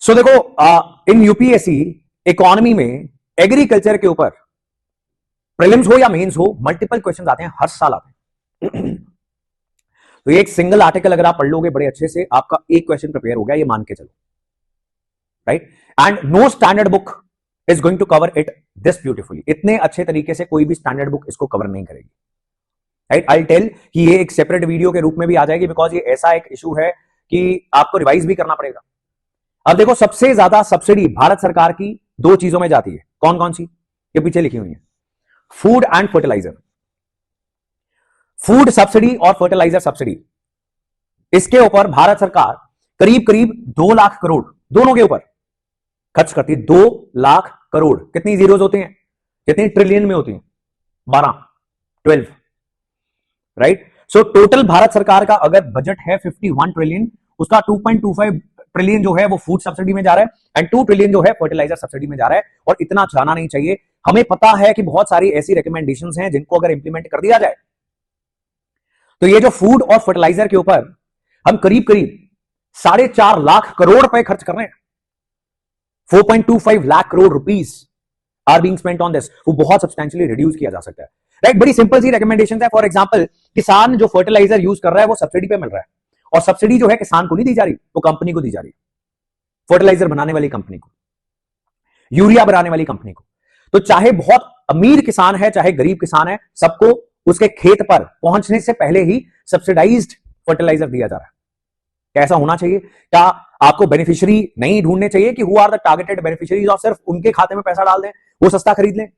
सो देखो इन UPSC economy में agriculture के ऊपर प्रीलिम्स हो या मेंस हो मल्टीपल क्वेश्चन आते हैं, हर साल आते हैं। तो एक सिंगल आर्टिकल अगर आप पढ़ लोगे बड़े अच्छे से, आपका एक क्वेश्चन प्रिपेयर हो गया, ये मान के चलो, right. And no standard book is going to cover it this beautifully. इतने अच्छे तरीके से कोई भी स्टैंडर्ड बुक इसको कवर नहीं करेगी, राइट। आई टेल कि ये एक सेपरेट वीडियो के रूप में भी आ जाएगी, बिकॉज ये ऐसा एक इशू है कि आपको रिवाइज भी करना पड़ेगा। अब देखो, सबसे ज्यादा सब्सिडी भारत सरकार की दो चीजों में जाती है, कौन कौन सी, ये पीछे लिखी हुई है, food and fertilizer. Food subsidy और फर्टिलाइजर सब्सिडी, इसके ऊपर भारत सरकार करीब करीब 2 लाख करोड़ दोनों के ऊपर खर्च करती है। 2 लाख करोड़, कितनी जीरोज होते हैं, कितनी ट्रिलियन में होती हैं, 12 राइट। सो टोटल भारत सरकार का अगर बजट है 51 ट्रिलियन, उसका 2.25 ट्रिलियन जो है वो फूड सब्सिडी में जा रहा है एंड 2 ट्रिलियन जो है फर्टिलाइजर सब्सिडी में जा रहा है। और इतना जाना नहीं चाहिए। हमें पता है कि बहुत सारी ऐसी रिकमेंडेशंस हैं जिनको अगर इंप्लीमेंट कर दिया जाए तो ये जो फूड और फर्टिलाइजर के ऊपर हम करीब करीब 4.5 लाख करोड़ रुपए खर्च कर रहे हैं, 4.25 lakh crore rupees are being spent on this, वो बहुत सब्सटेंशियली रिड्यूस किया जा सकता है, राइट। बड़ी सिंपल सी रिकमेंडेशन है। फॉर एग्जांपल, किसान जो फर्टिलाइजर यूज कर रहा है वो सब्सिडी पे मिल रहा है, और सब्सिडी जो है किसान को नहीं दी जा रही, वो कंपनी को दी जा रही है, फर्टिलाइजर बनाने वाली कंपनी को, यूरिया बनाने वाली कंपनी को। तो चाहे बहुत अमीर किसान है चाहे गरीब किसान है, सबको उसके खेत पर पहुंचने से पहले ही सब्सिडाइज्ड फर्टिलाइजर दिया जा रहा है। कैसा होना चाहिए? क्या आपको बेनिफिशियरी नहीं ढूंढने चाहिए कि who are the targeted beneficiaries और सिर्फ उनके खाते में पैसा डाल दें, वो सस्ता खरीद लें?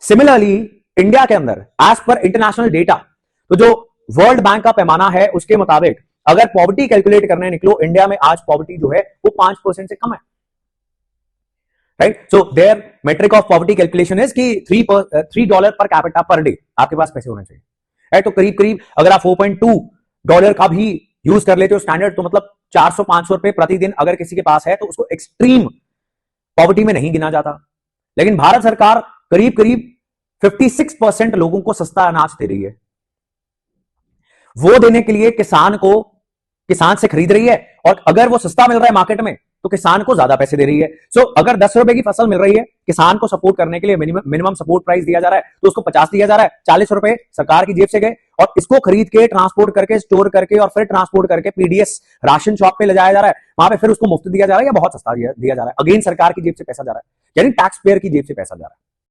सिमिलरली इंडिया के अंदर एज पर इंटरनेशनल डेटा, तो जो वर्ल्ड बैंक का पैमाना है उसके मुताबिक अगर पॉवर्टी कैलकुलेट करने निकलो, इंडिया में आज पॉवर्टी जो है वो 5% से कम है, right. So their metric of poverty calculation is कि $3 पर कैपिटा पर डे आपके पास पैसे होने चाहिए, राइट। तो करीब करीब अगर आप $4.2 का भी यूज कर लेते हो स्टैंडर्ड, तो मतलब 400-500 रुपए प्रतिदिन अगर किसी के पास है तो उसको एक्सट्रीम पॉवर्टी में नहीं गिना जाता। लेकिन भारत सरकार करीब करीब 56% लोगों को सस्ता अनाज दे रही है। वो देने के लिए किसान से खरीद रही है, और अगर वो सस्ता मिल रहा है मार्केट में तो किसान को ज्यादा पैसे दे रही है। सो अगर 10 रुपए की फसल मिल रही है, किसान को सपोर्ट करने के लिए मिनिमम सपोर्ट प्राइस दिया जा रहा है, तो उसको 50 दिया जा रहा है, 40 रुपए सरकार की जेब से गए, और इसको खरीद के ट्रांसपोर्ट करके स्टोर करके और फिर ट्रांसपोर्ट करके पीडीएस राशन शॉप पे ले जाया जा रहा है, वहां पे फिर उसको मुफ्त दिया जा रहा है या बहुत सस्ता दिया जा रहा है, अगेन सरकार की जेब से पैसा जा रहा है, यानी टैक्स पेयर की जेब से पैसा जा रहा है।